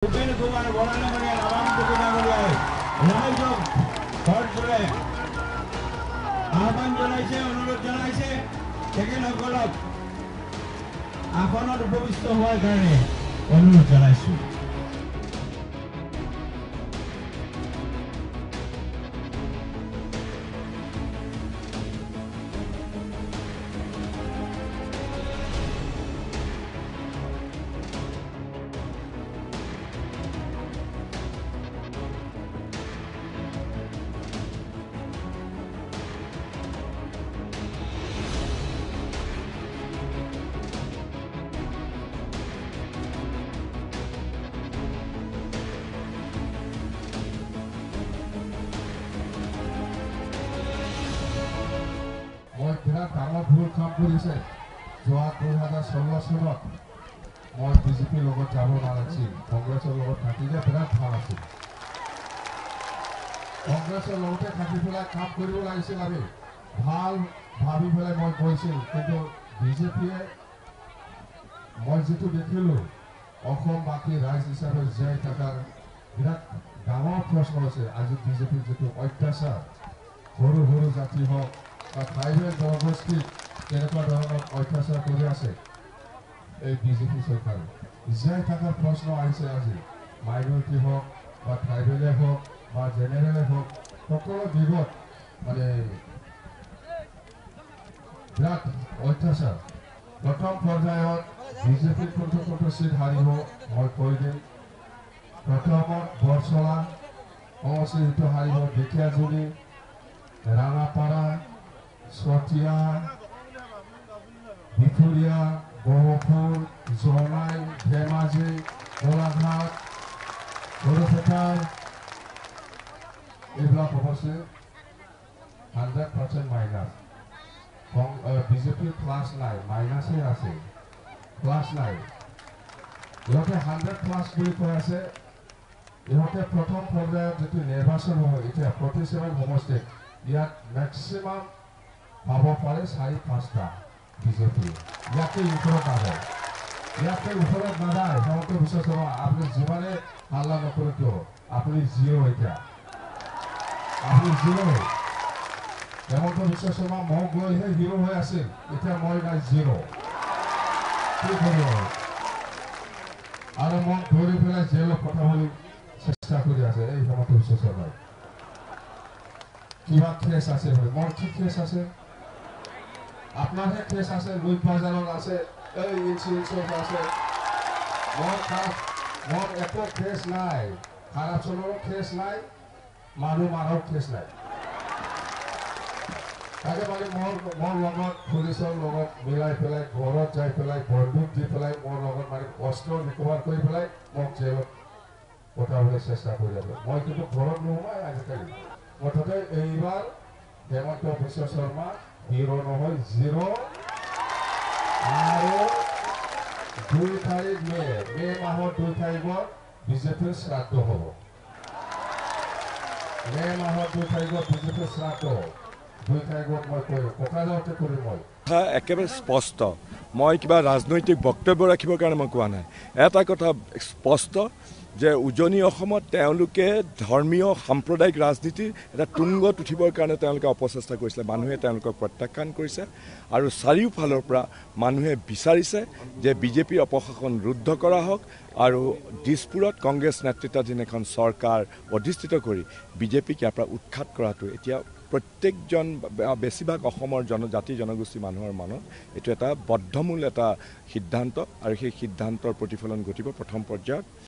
বিভিন্ন কুমাৰ বৰানগৰিয়া নাৰায়ণপুৰ নগৰিয়ায় ৰাইজক ঘৰজোৰে আহ্বান জনাইছে অনুৰোধ জনাইছে তেখেতসকলক আসনত উপবিষ্ট হোৱাৰ কাৰণে অনুৰোধ জনাইছো। বিৰাট ডাঙৰ ভুল কাম কৰিছে। যোৱা 2016 চনত মই বিজেপিৰ লগত যাব নালাগিছিল, কংগ্ৰেছৰ লগত থাকিলে বিৰাট ভাল আছিল। কংগ্ৰেছৰ লগতে থাকি পেলাই কাম কৰিব লাগিছিল, আমি ভাল ভাবি পেলাই মই গৈছিল। কিন্তু বিজেপিয়ে মই যিটো দেখিলোঁ অসমবাসী ৰাইজ হিচাপে জীয়াই থকাৰ বিৰাট ডাঙৰ প্ৰশ্ন হৈছে। আজি বিজেপিৰ যিটো অত্যাচাৰ সৰু সৰু জাতি হওক বা ট্ৰাইবেল জনগোষ্ঠীক কেনেকুৱা ধৰণৰ অত্যাচাৰ কৰি আছে এই বিজেপি চৰকাৰে, জীয়াই থকাৰ প্ৰশ্ন আহিছে। আজি মাইনৰিটি হওক বা ট্ৰাইবেলে হওক বা জেনেৰেলে হওক সকলো দিশত মানে বিৰাট অত্যাচাৰ। প্ৰথম পৰ্যায়ত বিজেপিৰ কোনটো চিট হাৰিব মই কৈ দিম। প্ৰথমত বৰচলা সমষ্টিটো হাৰিব, ঢেকীয়াজুলি, ৰাঙাপাৰা, চতিয়া, ভিক্টোরিয়া, গহপুর, জনাই, ধেমাজি, গোলাঘাট, বড়পেটার এইবিলাক সমষ্টি 100% মাইনাস। বিজেপির ক্লাস নাই, মাইনাসে আছে, ক্লাস নাই। ইহঁতে 100+ বুলি কৈ আছে। ইহঁতে প্ৰথম পৰ্যায়ত যিটো নিৰ্বাচন হ'ব এতিয়া 47 সমষ্টিত, ইয়াত মেক্সিমাম পাব পাৰে 4-5টা বিজেপি। ইয়াতকৈ ওপৰত নাযায়, ইয়াতকৈ ওপৰত নাযায়। হিমন্ত বিশ্ব শৰ্মা আপুনি যিমানে হাল্লা নকৰে কিয় আপুনি জিৰ'। এতিয়া আপুনি জিৰ'। হিমন্ত বিশ্ব শৰ্মা মোক গৈহে হিৰ' হৈ আছিল, এতিয়া মই নাই, জিৰ'। কি কৰিব আৰু মোক ধৰি পেলাই জেলত পঠাবলৈ চেষ্টা কৰি আছে এই হিমন্ত বিশ্ব শৰ্মাই। কিবা কেছ আছে হয়, মোৰ কি কেছ আছে? আপনাৰহে কেছ আছে, লুট বাজাৰত আছে, এই ইঞ্চুৰেঞ্চত আছে। মোৰ একো কেছ নাই, কাৰাপশ্যনৰো কেছ নাই, মানুহ মাৰাৰো কেছ নাই। তাকে মানে মোৰ লগত পুলিচৰ লগত মিলাই পেলাই ঘৰত যাই পেলাই বন্দুক দি পেলাই মোৰ লগত মানে অস্ত্ৰ ৰিকভাৰ কৰি পেলাই মোক জেলত পঠাবলৈ চেষ্টা কৰি আছে। মই কিন্তু ঘৰত নোসোমাই আজিকালি। মুঠতে এইবাৰ হিমন্ত বিশ্ব শৰ্মা হিৰ' নহয়, জিৰ'। আৰু 2 তাৰিখ মে মাহৰ 2 তাৰিখত বিজেপিৰ শ্ৰাদ্ধ হ'ব। মে মাহৰ 2 তাৰিখত বিজেপিৰ শ্ৰাদ্ধ। 2 তাৰিখত মই কৰিম, ককাজাওতে কৰিম। মই একেবাৰে স্পষ্ট, মই কিবা ৰাজনৈতিক বক্তব্য ৰাখিবৰ কাৰণে মই কোৱা নাই। এটা কথা স্পষ্ট যে উজনি অসমত তেওঁলোকে ধৰ্মীয় সাম্প্ৰদায়িক ৰাজনীতিৰ এটা তুংগত উঠিবৰ কাৰণে তেওঁলোকে অপচেষ্টা কৰিছিলে। মানুহে তেওঁলোকক প্ৰত্যাখ্যান কৰিছে আৰু চাৰিওফালৰ পৰা মানুহে বিচাৰিছে যে বিজেপিৰ অপশাসন ৰুদ্ধ কৰা হওক আৰু দিছপুৰত কংগ্ৰেছ নেতৃত্বাধীন এখন চৰকাৰ অধিষ্ঠিত কৰি বিজেপিক ইয়াৰ পৰা উৎখাত কৰাটো এতিয়া প্ৰত্যেকজন বেছিভাগ অসমৰ জাতি জনগোষ্ঠী মানুহৰ মনত এইটো এটা বদ্ধমূল এটা সিদ্ধান্ত আৰু সেই সিদ্ধান্তৰ প্ৰতিফলন ঘটিব প্ৰথম পৰ্যায়ত।